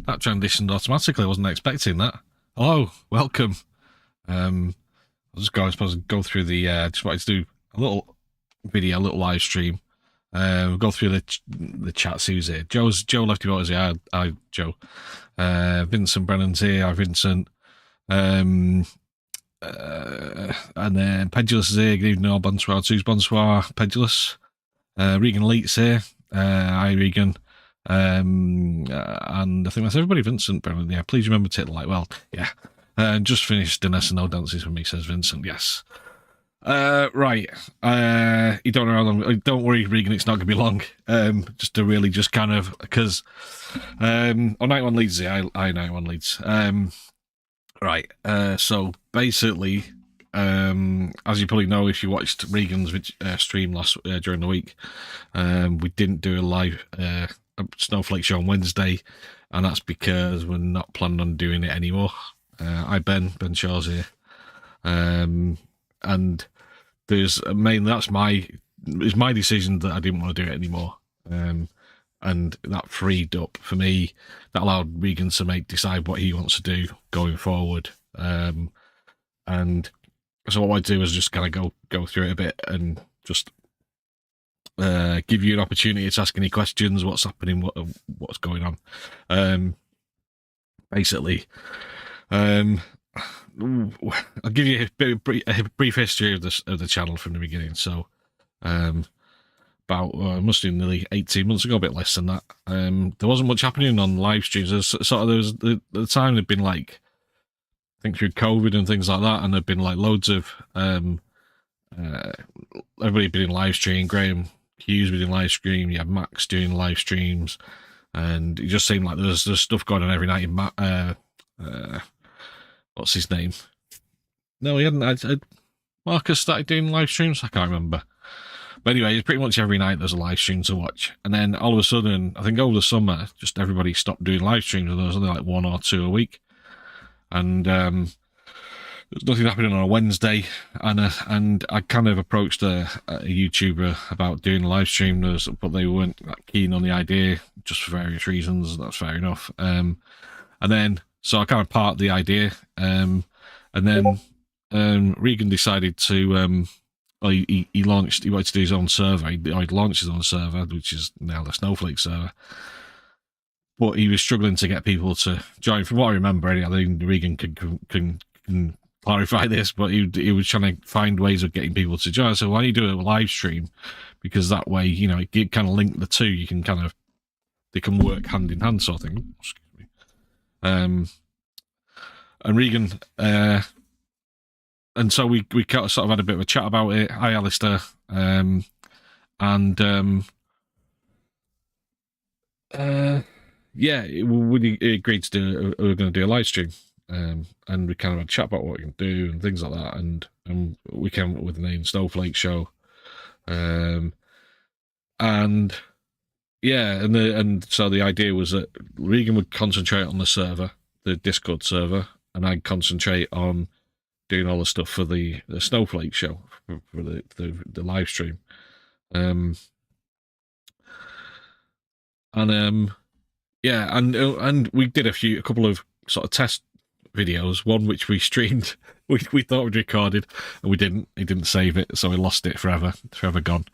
That transitioned automatically. I wasn't expecting that. Hello, welcome. I'll just go. I suppose go through the. Just wanted to do a little video, a little live stream. We'll go through the chat series here. Joe left your here. Hi, Joe. Vincent Brennan's here. Hi, Vincent. And then Pendulous is here. Good evening, all. Bonsoir. Bonsoir. Pendulous. Reganelite Links here. Hi, Regan. And I think that's everybody. Vincent Brennan, yeah, please remember to hit the like. Well, yeah. Just finished an SNL dances for me, says Vincent. Yes. Right. You don't know how long. Don't worry, Regan. It's not going to be long. Just to really just kind of because on Night One Leads, I Night One Leads. Right. So basically, as you probably know, if you watched Regan's stream last during the week, we didn't do a live Snowflake show on Wednesday, and that's because we're not planning on doing it anymore. Ben Shaw's here, and there's mainly it's my decision that I didn't want to do it anymore, and that freed up for me. That allowed Regan to decide what he wants to do going forward, and so what I do is just kind of go through it a bit and just give you an opportunity to ask any questions, what's happening, what's going on. Basically, I'll give you a brief history of the channel from the beginning. So, about must have been nearly 18 months ago, a bit less than that. There wasn't much happening on live streams. There was the time had been like, I think through COVID and things like that, and there'd been like loads of everybody been in live stream. Graham Hughes was in live stream. You had Max doing live streams, and it just seemed like there's stuff going on every night. What's his name? No, he hadn't. Marcus started doing live streams. I can't remember. But anyway, pretty much every night there's a live stream to watch. And then all of a sudden, I think over the summer, just everybody stopped doing live streams, and there was only like 1 or 2 a week. And there's nothing happening on a Wednesday, and I kind of approached a YouTuber about doing a live stream, but they weren't that keen on the idea, just for various reasons. That's fair enough. And then so I kind of parked the idea, and then Regan decided to he wanted to do his own server. He launched his own server, which is now the Snowflake server. But he was struggling to get people to join. From what I remember, anyway, I think Regan can clarify this, but he was trying to find ways of getting people to join. So why don't you do a live stream? Because that way, you know, it kind of link the two. You can they can work hand in hand, sort of thing. Excuse me. And Regan, and so we sort of had a bit of a chat about it. Hi, Alistair. Yeah, we agreed to do. We were going to do a live stream, and we kind of had a chat about what we can do and things like that. And we came up with the name Snowflake Show, and yeah, and so the idea was that Regan would concentrate on the server, the Discord server, and I'd concentrate on doing all the stuff for the Snowflake Show for the live stream, yeah, and we did a couple of sort of test videos. One which we streamed, we thought we'd recorded, and we didn't. He didn't save it, so we lost it forever gone.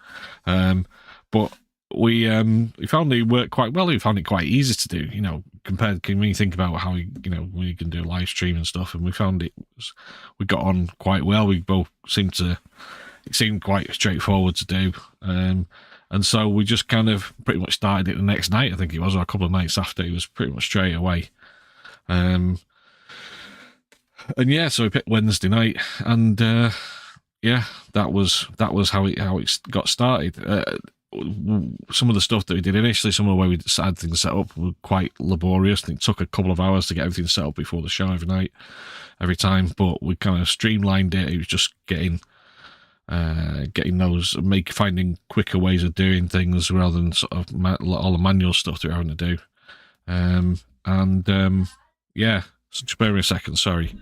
But we found it worked quite well. We found it quite easy to do, you know, compared when you think about how when you can do a live stream and stuff. And we found we got on quite well. We both it seemed quite straightforward to do. And so we just kind of pretty much started it the next night, I think it was, or a couple of nights after. It was pretty much straight away. And yeah, so we picked Wednesday night, and yeah, that was how it got started. Some of the stuff that we did initially, some of the way we had things set up were quite laborious. It took a couple of hours to get everything set up before the show every time, but we kind of streamlined it. It was just getting finding quicker ways of doing things rather than sort of all the manual stuff that we're having to do. Yeah, so just bear with me a second, sorry.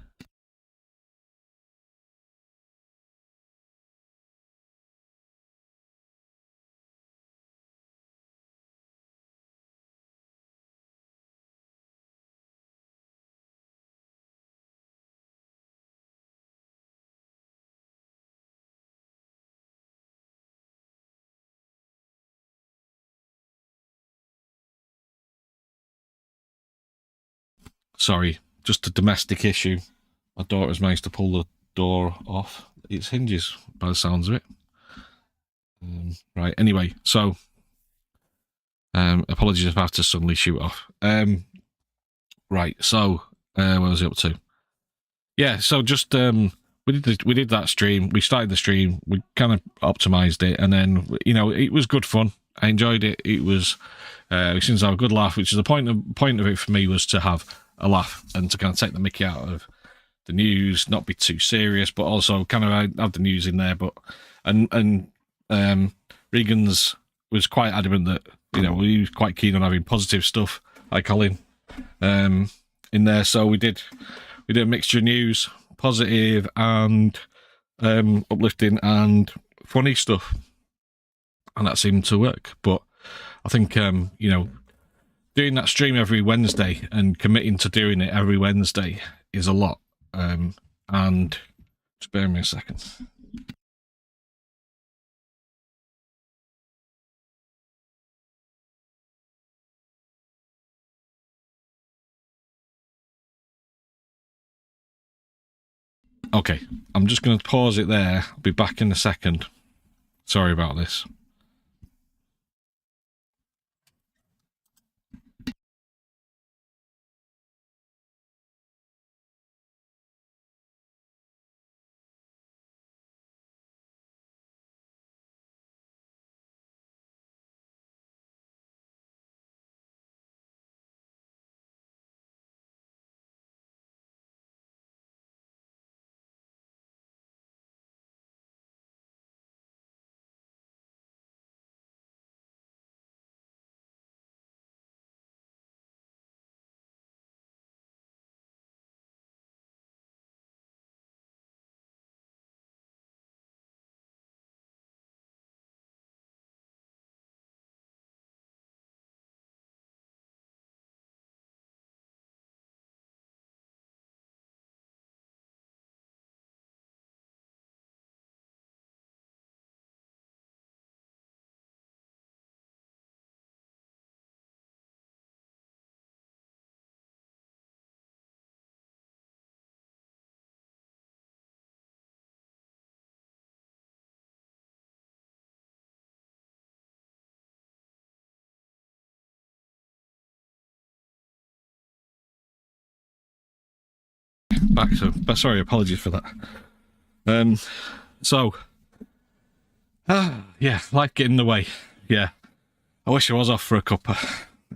Sorry, just a domestic issue. My daughter's managed to pull the door off its hinges, by the sounds of it. Right, anyway, so apologies if I have to suddenly shoot off. Right, so what was I up to? Yeah, so just we did that stream. We started the stream. We kind of optimized it, and then it was good fun. I enjoyed it. It was we seemed to have a good laugh, which is the point of it for me, was to have a laugh and to kind of take the mickey out of the news, not be too serious, but also kind of have the news in there. But and Regan's was quite adamant that we were quite keen on having positive stuff, like Colin, in there. So we did a mixture of news, positive and uplifting and funny stuff, and that seemed to work. But I think doing that stream every Wednesday and committing to doing it every Wednesday is a lot. And just bear me a second. Okay, I'm just going to pause it there. I'll be back in a second. Sorry about this. Back, so sorry, apologies for that. So yeah, life getting in the way. Yeah, I wish I was off for a cuppa.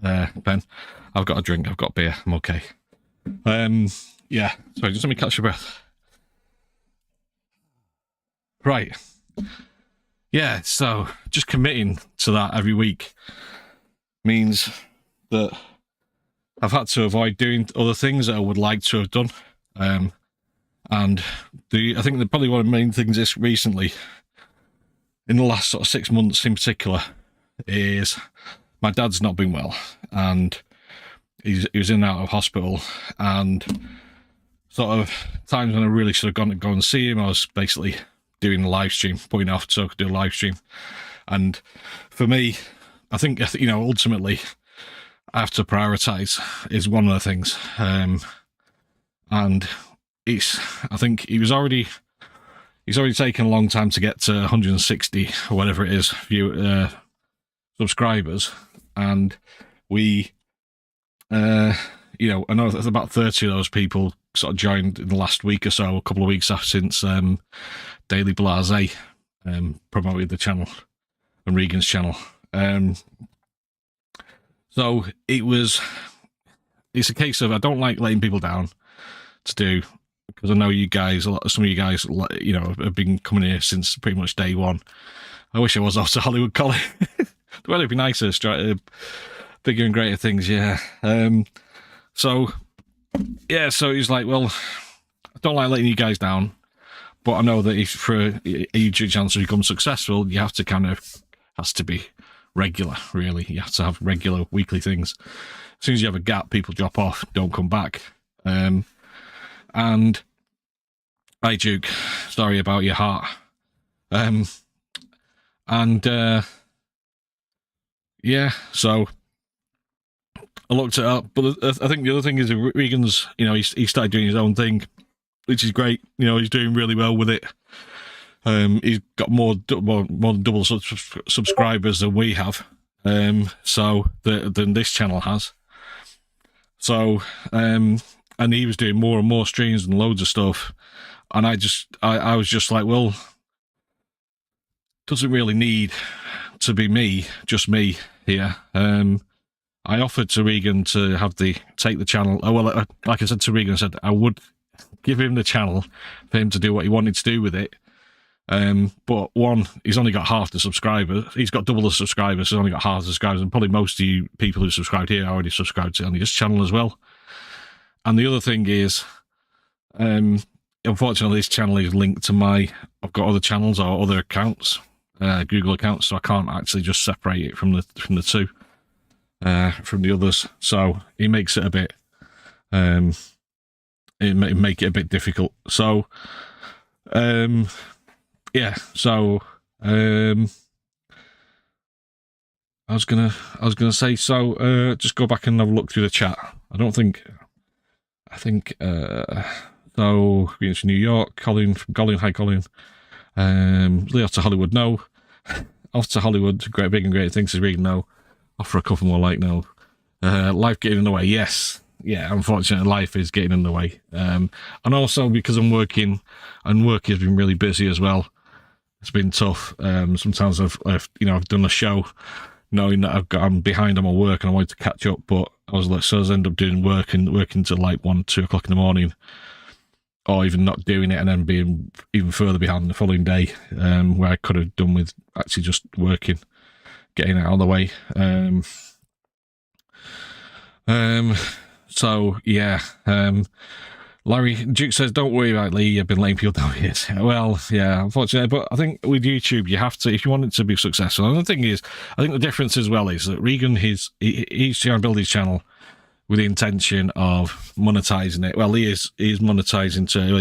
Ben, I've got a drink, I've got beer, I'm okay. Yeah, sorry, just let me catch your breath. Right. Yeah, so just committing to that every week means that I've had to avoid doing other things that I would like to have done. And I think that probably one of the main things is recently, in the last sort of 6 months in particular, is my dad's not been well, and he was in and out of hospital, and sort of times when I really should have gone and see him, I was basically doing a live stream, putting off so I could do a live stream. And for me, I think ultimately I have to prioritize is one of the things. And I think he's already taken a long time to get to 160 or whatever it is subscribers, and we I know there's about 30 of those people sort of joined in the last week or so, a couple of weeks after, since Daily Blase promoted the channel and Regan's channel. So it's a case of, I don't like letting people down to do, because I know you guys, some of you guys, have been coming here since pretty much day one. I wish I was off to Hollywood Collie. The weather'd be nicer, bigger and greater things, yeah. So he's like, well, I don't like letting you guys down, but I know that if for a YouTube channel to become successful, you have to has to be regular, really. You have to have regular weekly things. As soon as you have a gap, people drop off, don't come back. And hi, Duke, sorry about your heart. Yeah, so I looked it up, but I think the other thing is Regan's, you know, he started doing his own thing, which is great. You know, he's doing really well with it. He's got more than double subscribers than we have, so than this channel has. So, and he was doing more and more streams and loads of stuff, and I was just like, well, doesn't really need to be just me here. I offered to Regan to take the channel. Oh, well, like I said to Regan, I said I would give him the channel for him to do what he wanted to do with it. But one, he's only got half the subscribers. He's got double the subscribers, so he's only got half the subscribers. And probably most of you people who subscribed here already subscribed to this channel as well. And the other thing is, unfortunately, this channel is linked to I've got other channels or other accounts, Google accounts, so I can't actually just separate it from the two. From the others, so it makes it a bit make it a bit difficult. So yeah, so I was gonna say, so just go back and have a look through the chat. I think so we mentioned New York, Colin from Colin, hi Colin. Leo to Hollywood, no. Off to Hollywood, great, big and great things, is Regan, no. Offer a couple more, like, no. Life getting in the way, yes. Yeah, unfortunately, life is getting in the way. And also because I'm working, and work has been really busy as well. It's been tough. Sometimes I've done a show knowing that I'm behind on my work and I wanted to catch up, but I end up doing working till like 1, 2 o'clock in the morning, or even not doing it and then being even further behind the following day, where I could have done with actually just working, getting it out of the way. So yeah, Larry Duke says, don't worry about Lee, you've been letting people down here. Well, yeah, unfortunately, but I think with YouTube, you have to, if you want it to be successful. And the thing is, I think the difference as well is that Regan, he's trying to build his channel with the intention of monetizing it. Well, he's monetizing too.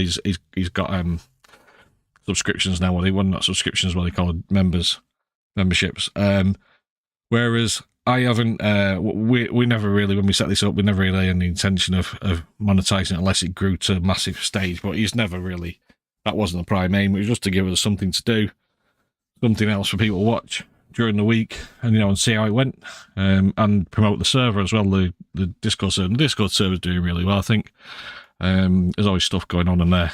He's got subscriptions now. Well, not subscriptions, what they call it, memberships. Whereas I haven't, we never really, when we set this up, we never really had the intention of monetizing it unless it grew to a massive stage. But he's never really, that wasn't the prime aim. It was just to give us something to do, something else for people to watch during the week, and and see how it went, and promote the server as well. The Discord server, is doing really well, I think. There's always stuff going on in there.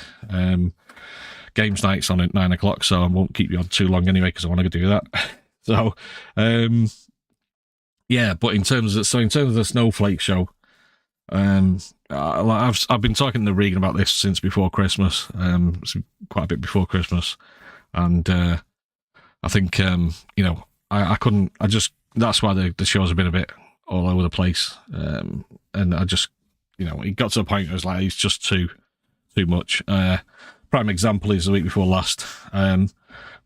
Games night's on at 9 o'clock, so I won't keep you on too long anyway because I want to do that. So, yeah, but in terms of the Snowflake show, I've been talking to Regan about this since before Christmas, quite a bit before Christmas, and I think I couldn't. That's why the show's been a bit all over the place, and I just it got to a point where it was like it's just too much. Prime example is the week before last. I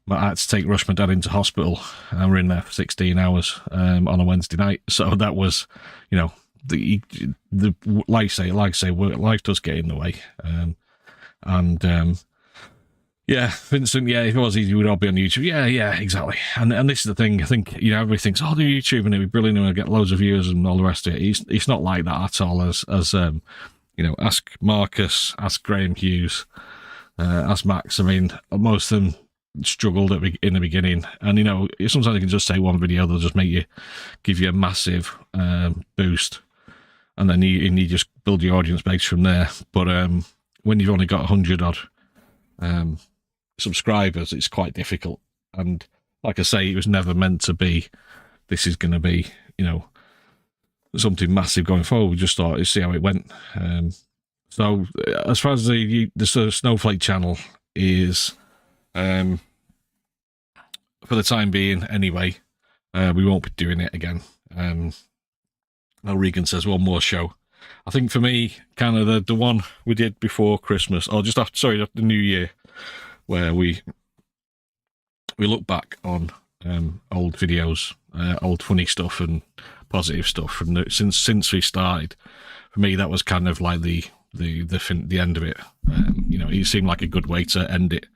had to take Rush, my dad, into hospital, and we're in there for 16 hours on a Wednesday night. So that was, the like I say, life does get in the way. Yeah, Vincent, yeah, if it was easy, we'd all be on YouTube. Yeah, exactly. And this is the thing. I think everybody thinks, do YouTube and it'd be brilliant and I'll get loads of viewers and all the rest of it. It's not like that at all. As ask Marcus, ask Graham Hughes, ask Max. I mean, most of them struggled in the beginning, and sometimes you can just say one video, they'll just give you a massive boost, and then you just build your audience base from there. But when you've only got 100 odd subscribers, it's quite difficult. And like I say, it was never meant to be this is going to be something massive going forward. We just thought to see how it went. So as far as the Snowflake channel is, for the time being anyway, we won't be doing it again. Now Regan says one more show. I think for me, kind of the one we did before Christmas, or just after the New Year, where we look back on old videos, old funny stuff and positive stuff from since we started. For me, that was kind of like the end of it. It seemed like a good way to end it,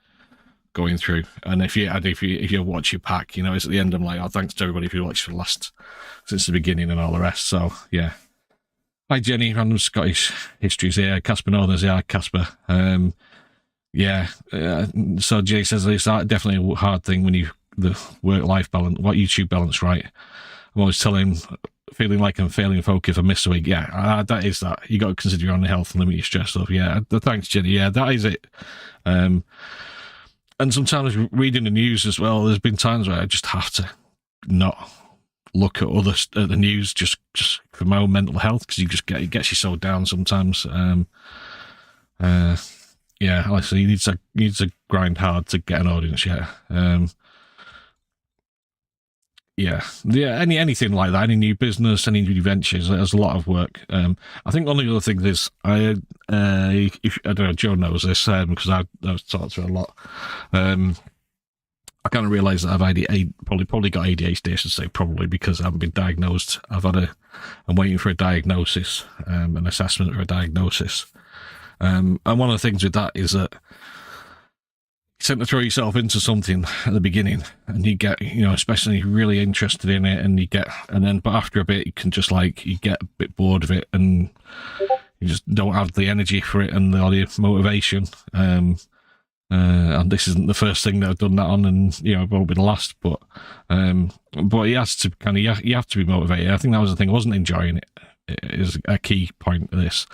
going through. And if you watch your pack, it's at the end. I'm like, thanks to everybody who watched since the beginning and all the rest. So yeah, Hi, Jenny. Random Scottish Histories here. Casper Northern's here. Hi, Casper. Yeah. So Jay says it's definitely a hard thing when you the work-life balance, what YouTube balance, right? I'm always telling him, feeling like I'm failing folk if I miss a week. Yeah, that is that. You got to consider your own health and limit your stress stuff. Yeah, thanks, Jenny. Yeah, that is it. And sometimes reading the news as well, there's been times where I just have to not look at the news just for my own mental health, because it gets you so down sometimes. Yeah, like I say, you need to grind hard to get an audience. Yeah, anything like that, any new business, any new ventures, there's a lot of work. I think one of the other things is I don't know, Joe knows this because I've talked to her a lot. I kind of realised that I've probably got ADHD, I should say, probably because I haven't been diagnosed. I'm waiting for a diagnosis, an assessment for a diagnosis. And one of the things with that is that you tend to throw yourself into something at the beginning, and you get, especially if you're really interested in it, but after a bit, you can just you get a bit bored of it, and you just don't have the energy for it and the motivation. And this isn't the first thing that I've done that on, and it won't be the last. But you have to be motivated. I think that was the thing. I wasn't enjoying it. It is a key point of this.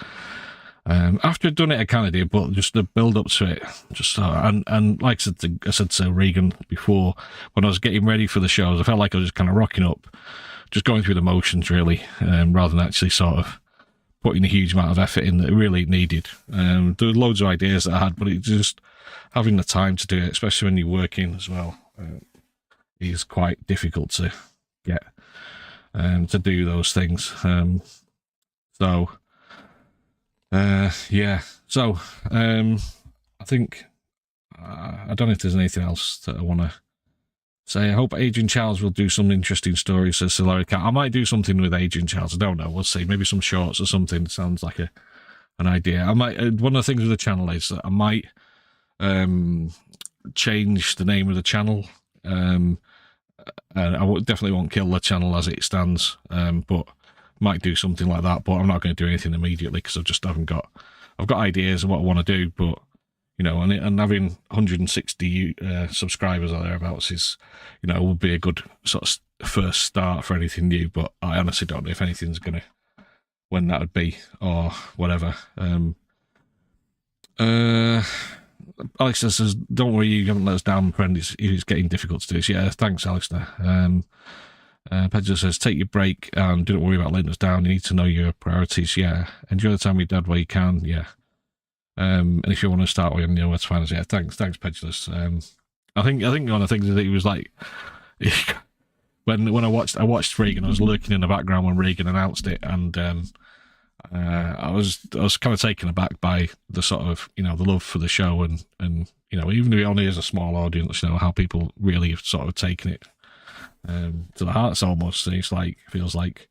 After I'd done it, I kind of did, but just the build up to it, and like I said to Regan before, when I was getting ready for the shows, I felt like I was just kind of rocking up, just going through the motions, really, rather than actually sort of putting a huge amount of effort in that it really needed. There were loads of ideas that I had, but it just having the time to do it, especially when you're working as well, is quite difficult to get to do those things. So I think I don't know if there's anything else that I want to say. I hope Adrian Charles will do some interesting stories, says Hilary Cat. I might do something with Adrian Charles. I don't know. We'll see. Maybe some shorts or something. Sounds like an idea. I might. One of the things with the channel is that I might change the name of the channel. And I definitely won't kill the channel as it stands. But might do something like that. But I'm not going to do anything immediately because I've got ideas of what I want to do. But and having 160 subscribers or thereabouts is, would be a good sort of first start for anything new. But I honestly don't know if anything's when that would be or whatever. Alex says, "Don't worry, you haven't let us down, friend. It's getting difficult to do this." Yeah, thanks, Alistair. Pedro says, "Take your break and don't worry about letting us down. You need to know your priorities. Yeah, enjoy the time with Dad while you can. Yeah." And if you want to start with, that's fine. Yeah, thanks, Pedulous. I think one of the things is that he was like, when I watched Regan, I was lurking in the background when Regan announced it, and I was kind of taken aback by the sort of the love for the show, and even if it only is a small audience, how people really have sort of taken it to the hearts almost. And it's like feels like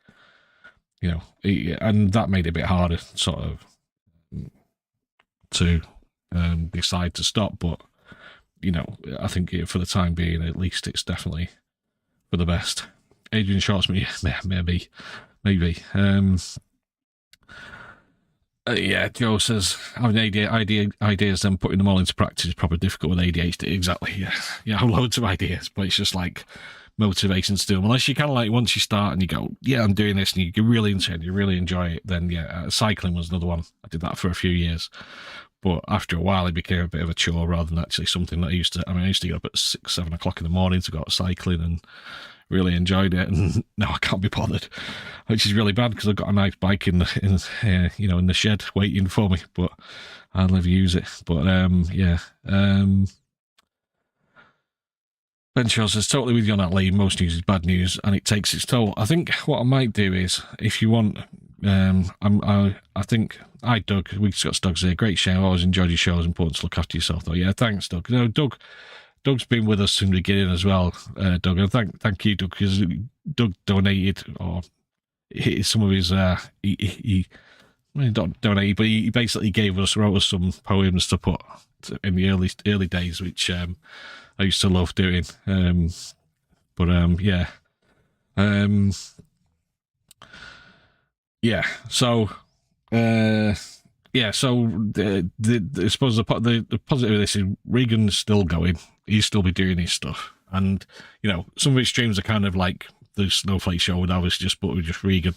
and that made it a bit harder sort of to decide to stop, but I think for the time being, at least, it's definitely for the best. Adrian Shorts, maybe. Yeah, Joe says having ideas, then putting them all into practice is probably difficult with ADHD. Exactly. Yeah, I have loads of ideas, but it's just like motivation to do them. Unless you kind of once you start and you go, yeah, I'm doing this, and you get really into it, and you really enjoy it, then cycling was another one. I did that for a few years. But after a while, it became a bit of a chore rather than actually something that I used to get up at 6, 7 o'clock in the morning to go out cycling and really enjoyed it. And now I can't be bothered, which is really bad because I've got a nice bike in the shed waiting for me, but I'll never use it. But Ben Shaw says, totally with you on that, Lee. Most news is bad news and it takes its toll. I think what I might do is, if you want, I think Doug, We've got Doug's here. Great show. I always enjoyed your show. It's important to look after yourself, though. Yeah, thanks, Doug. Doug's been with us from the beginning as well, Doug. And thank you, Doug, because Doug donated, or some of his, he not donated, but he basically wrote us some poems to put in the early days, which I used to love doing. yeah, so yeah, so I suppose the positive of this is Regan's still going. He's still be doing his stuff, and some of his streams are kind of like the Snowflake show with Alice, but with just Regan.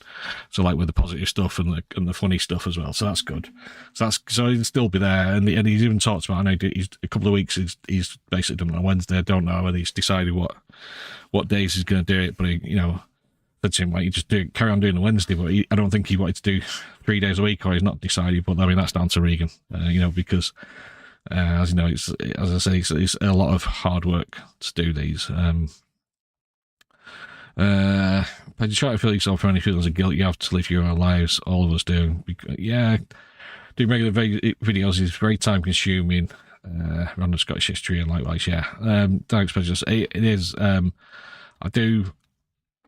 So like with the positive stuff and the funny stuff as well. So that's good. So he'll still be there, and he's even talked about. I know he's a couple of weeks. He's basically done it on Wednesday. I don't know whether he's decided what days he's going to do it, but said to him, like, you just carry on doing the Wednesday, but I don't think he wanted to do 3 days a week, or he's not decided. But I mean, that's down to Regan, because as you know, as I say, it's a lot of hard work to do these. But you try to feel yourself for any feelings of guilt you have to live your own lives. All of us do. Doing regular videos is very time consuming. Random Scottish history and likewise, yeah. Thanks, Prejudice. It is. I do.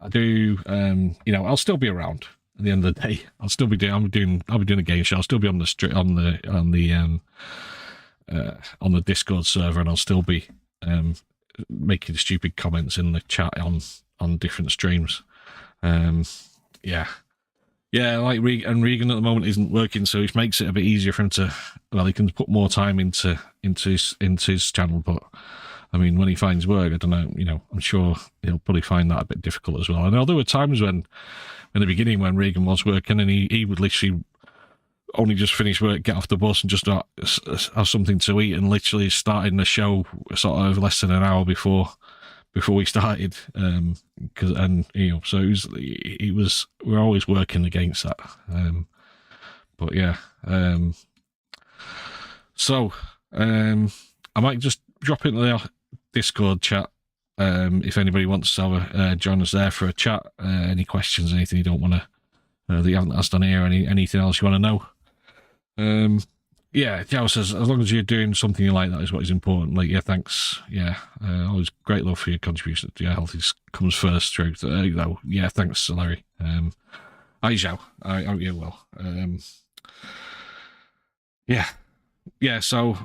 I'll still be around at the end of the day. I'll be doing a game show. I'll still be on the Discord server, and I'll still be making stupid comments in the chat on different streams. Like Regan at the moment isn't working, so it makes it a bit easier for him to. Well, he can put more time into his channel, but I mean, when he finds work, I don't know. I'm sure he'll probably find that a bit difficult as well. I know there were times when, in the beginning, when Regan was working, and he would literally only just finish work, get off the bus, and just have something to eat, and literally starting the show sort of less than an hour before we started. So we're always working against that. But yeah. I might just drop into the Discord chat if anybody wants to join us there for a chat. Any questions, anything you don't want to that you haven't asked on here, anything else you want to know. Joe says, as long as you're doing something you like, that is what is important. Like, yeah, thanks. Yeah, always great love for your contribution. Yeah, health comes first, truth. Yeah, thanks, Larry. Hi, Joe. I hope you're well. So,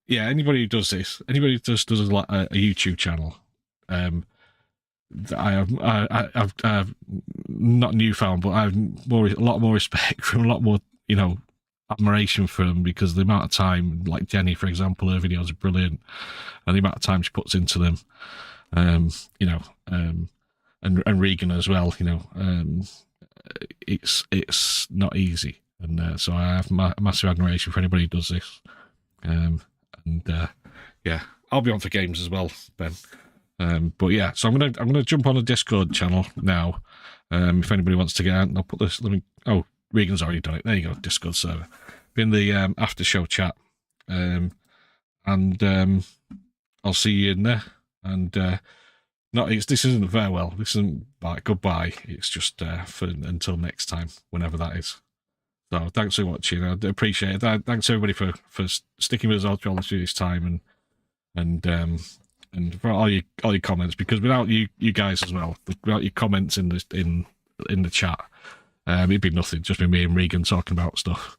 anybody who does this, anybody who does a YouTube channel, I've not newfound, but I have a lot more respect from a lot more, admiration for them, because the amount of time, like Jenny, for example, her videos are brilliant, and the amount of time she puts into them, and Regan as well, it's not easy, and so I have massive admiration for anybody who does this. I'll be on for games as well, Ben. But yeah, so I'm gonna jump on a Discord channel now. If anybody wants to get out, I'll put this. Regan's already done it. There you go, Discord server. Be in the after show chat, and I'll see you in there. And this isn't a farewell. This isn't like goodbye. It's just for until next time, whenever that is. So thanks for watching. I appreciate it. Thanks everybody for sticking with us all through this time, and for all your comments, because without you guys as well, without your comments in the chat, it'd be nothing. Just be me and Regan talking about stuff.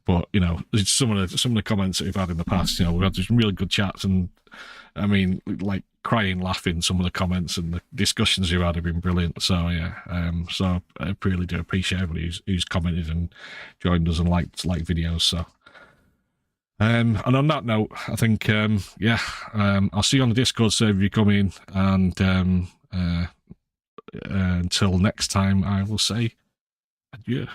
But it's some of the comments that we've had in the past. We've had some really good chats, and I mean, like crying, laughing. Some of the comments and the discussions we've had have been brilliant. So yeah, so I really do appreciate everybody who's commented and joined us and liked videos. So. And on that note, I think I'll see you on the Discord server if you come in, and until next time, I will say adieu.